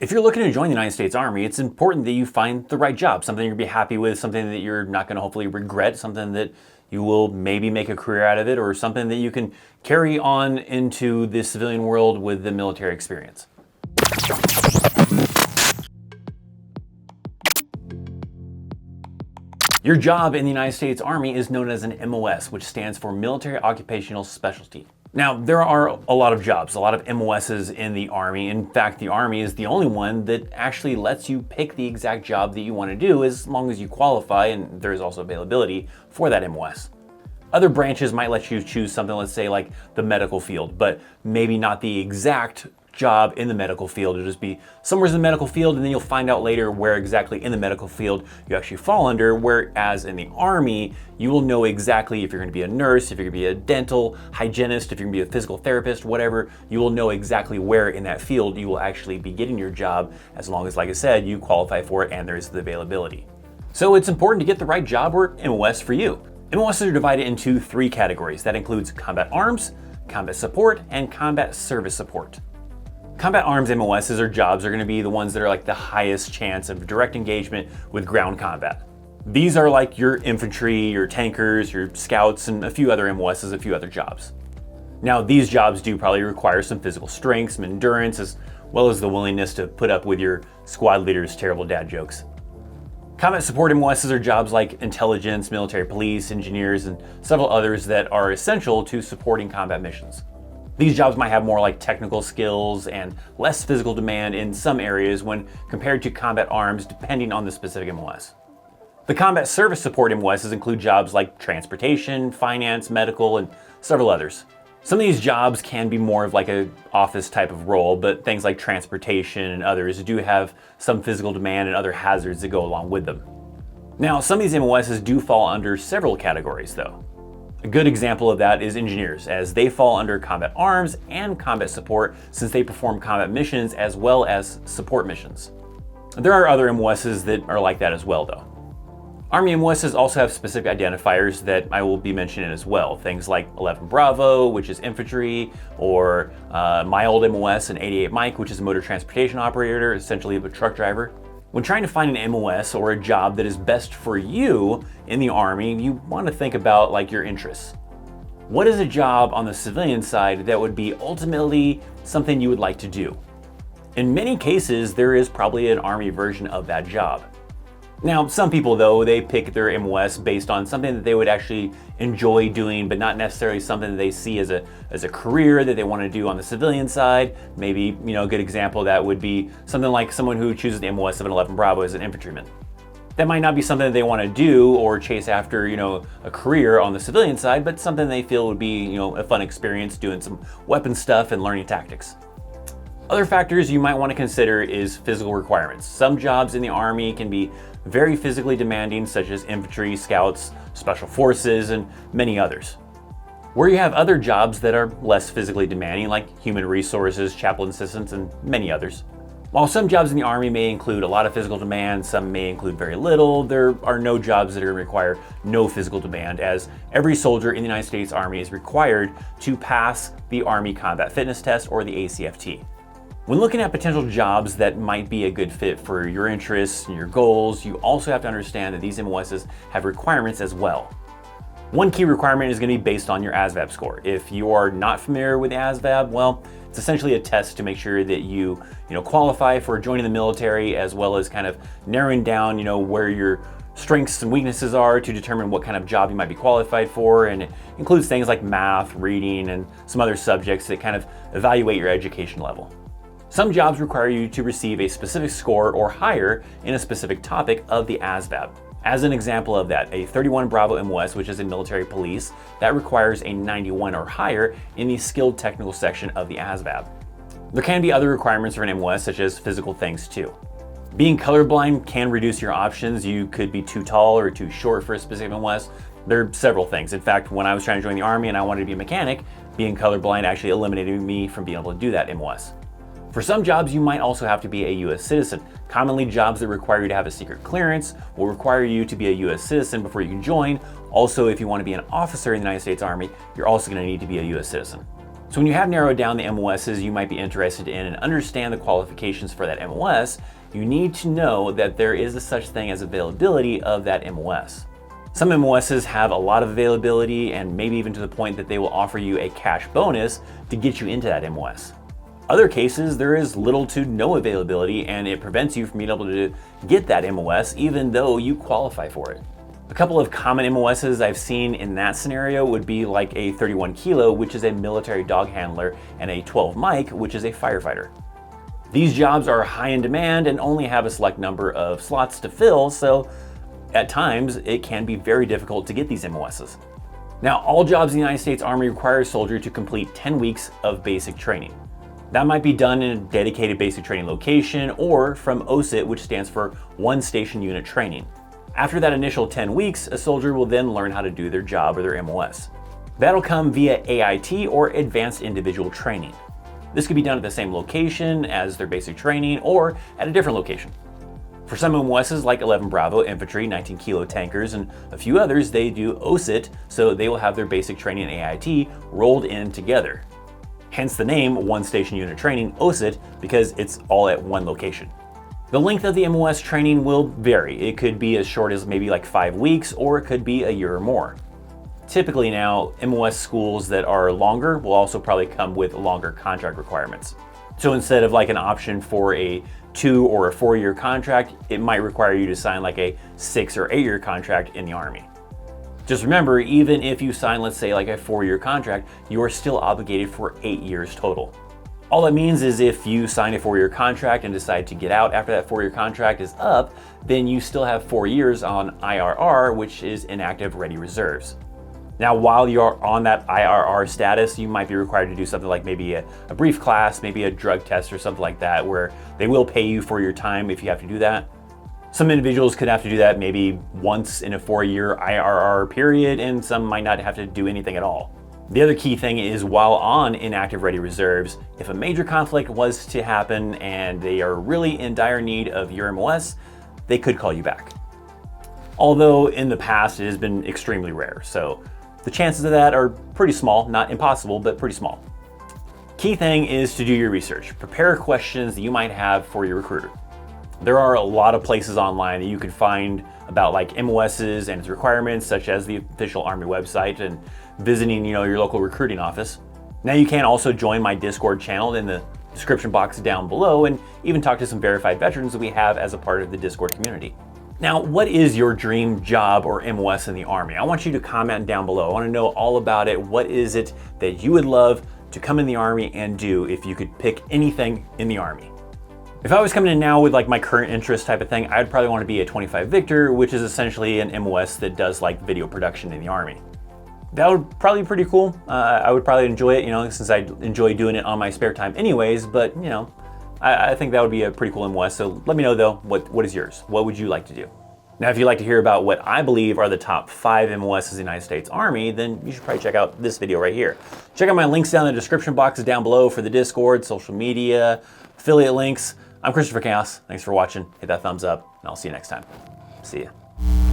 If you're looking to join the United States Army, it's important that you find the right job, something you're gonna be happy with, something that you're not gonna hopefully regret, something that you will maybe make a career out of it, or something that you can carry on into the civilian world with the military experience. Your job in the United States Army is known as an MOS, which stands for Military Occupational Specialty. Now, there are a lot of jobs, a lot of MOSs in the Army. In fact, the Army is the only one that actually lets you pick the exact job that you want to do as long as you qualify, and there is also availability for that MOS. Other branches might let you choose something, let's say like the medical field, but maybe not the exact job in the medical field. It'll just be somewhere in the medical field, and then you'll find out later where exactly in the medical field you actually fall under, whereas in the Army, you will know exactly if you're gonna be a nurse, if you're gonna be a dental hygienist, if you're gonna be a physical therapist, whatever, you will know exactly where in that field you will actually be getting your job, as long as, like I said, you qualify for it and there's the availability. So it's important to get the right job or MOS for you. MOSs are divided into 3 categories. That includes combat arms, combat support, and combat service support. Combat arms MOSs or jobs are going to be the ones that are like the highest chance of direct engagement with ground combat. These are like your infantry, your tankers, your scouts, and a few other MOSs, a few other jobs. Now, these jobs do probably require some physical strength, some endurance, as well as the willingness to put up with your squad leader's terrible dad jokes. Combat support MOSs are jobs like intelligence, military police, engineers, and several others that are essential to supporting combat missions. These jobs might have more like technical skills and less physical demand in some areas when compared to combat arms, depending on the specific MOS. The combat service support MOSs include jobs like transportation, finance, medical, and several others. Some of these jobs can be more of like an office type of role, but things like transportation and others do have some physical demand and other hazards that go along with them. Now, some of these MOSs do fall under several categories though. A good example of that is engineers, as they fall under combat arms and combat support since they perform combat missions as well as support missions. There are other MOSs that are like that as well though. Army MOSs also have specific identifiers that I will be mentioning as well. Things like 11 Bravo, which is infantry, or my old MOS, an 88 Mike, which is a motor transportation operator, essentially a truck driver. When trying to find an MOS or a job that is best for you in the Army, you want to think about like your interests. What is a job on the civilian side that would be ultimately something you would like to do? In many cases, there is probably an Army version of that job. Now, some people though, they pick their MOS based on something that they would actually enjoy doing, but not necessarily something that they see as a career that they want to do on the civilian side. Maybe, a good example of that would be something like someone who chooses the MOS of an 11 Bravo as an infantryman. That might not be something that they want to do or chase after, a career on the civilian side, but something they feel would be, a fun experience doing some weapon stuff and learning tactics. Other factors you might want to consider is physical requirements. Some jobs in the Army can be very physically demanding, such as infantry, scouts, special forces, and many others. Where you have other jobs that are less physically demanding, like human resources, chaplain assistants, and many others. While some jobs in the Army may include a lot of physical demand, some may include very little, there are no jobs that are going to require no physical demand, as every soldier in the United States Army is required to pass the Army Combat Fitness Test, or the ACFT. When looking at potential jobs that might be a good fit for your interests and your goals, you also have to understand that these MOSs have requirements as well. One key requirement is going to be based on your ASVAB score. If you are not familiar with the ASVAB, well, it's essentially a test to make sure that you qualify for joining the military, as well as kind of narrowing down, where your strengths and weaknesses are to determine what kind of job you might be qualified for. And it includes things like math, reading, and some other subjects that kind of evaluate your education level. Some jobs require you to receive a specific score or higher in a specific topic of the ASVAB. As an example of that, a 31 Bravo MOS, which is in military police, that requires a 91 or higher in the skilled technical section of the ASVAB. There can be other requirements for an MOS, such as physical things too. Being colorblind can reduce your options. You could be too tall or too short for a specific MOS. There are several things. In fact, when I was trying to join the Army and I wanted to be a mechanic, being colorblind actually eliminated me from being able to do that MOS. For some jobs, you might also have to be a US citizen. Commonly, jobs that require you to have a secret clearance will require you to be a US citizen before you can join. Also, if you want to be an officer in the United States Army, you're also going to need to be a US citizen. So when you have narrowed down the MOSs you might be interested in and understand the qualifications for that MOS, you need to know that there is a such thing as availability of that MOS. Some MOSs have a lot of availability and maybe even to the point that they will offer you a cash bonus to get you into that MOS. Other cases, there is little to no availability and it prevents you from being able to get that MOS even though you qualify for it. A couple of common MOSs I've seen in that scenario would be like a 31 kilo, which is a military dog handler, and a 12 mic, which is a firefighter. These jobs are high in demand and only have a select number of slots to fill, so at times it can be very difficult to get these MOSs. Now, all jobs in the United States Army require a soldier to complete 10 weeks of basic training. That might be done in a dedicated basic training location or from OSIT, which stands for One Station Unit Training. After that initial 10 weeks, a soldier will then learn how to do their job or their MOS. That'll come via AIT or Advanced Individual Training. This could be done at the same location as their basic training or at a different location. For some MOSs like 11 Bravo Infantry, 19 Kilo Tankers, and a few others, they do OSIT, so they will have their basic training and AIT rolled in together. Hence the name One Station Unit Training, OSIT, because it's all at one location. The length of the MOS training will vary. It could be as short as maybe like 5 weeks, or it could be a year or more. Typically now, MOS schools that are longer will also probably come with longer contract requirements. So instead of like an option for a 2 or a 4-year contract, it might require you to sign like a 6 or 8-year contract in the Army. Just remember, even if you sign, let's say like a 4-year contract, you are still obligated for 8 years total. All that means is if you sign a 4-year contract and decide to get out after that 4-year contract is up, then you still have 4 years on IRR, which is inactive ready reserves. Now, while you're on that IRR status, you might be required to do something like maybe a brief class, maybe a drug test or something like that, where they will pay you for your time if you have to do that. Some individuals could have to do that maybe once in a 4-year IRR period, and some might not have to do anything at all. The other key thing is while on inactive ready reserves, if a major conflict was to happen and they are really in dire need of your MOS, they could call you back. Although in the past it has been extremely rare, so the chances of that are pretty small, not impossible, but pretty small. Key thing is to do your research. Prepare questions that you might have for your recruiter. There are a lot of places online that you can find about like MOSs and its requirements, such as the official Army website and visiting, your local recruiting office. Now you can also join my Discord channel in the description box down below and even talk to some verified veterans that we have as a part of the Discord community. Now, what is your dream job or MOS in the Army? I want you to comment down below. I want to know all about it. What is it that you would love to come in the Army and do if you could pick anything in the Army? If I was coming in now with like my current interest type of thing, I'd probably want to be a 25 Victor, which is essentially an MOS that does like video production in the Army. That would probably be pretty cool. I would probably enjoy it, since I enjoy doing it on my spare time anyways, but I think that would be a pretty cool MOS. So let me know though, what is yours? What would you like to do? Now, if you'd like to hear about what I believe are the top 5 MOSs in the United States Army, then you should probably check out this video right here. Check out my links down in the description boxes down below for the Discord, social media, affiliate links. I'm Christopher Chaos. Thanks for watching. Hit that thumbs up, and I'll see you next time. See ya.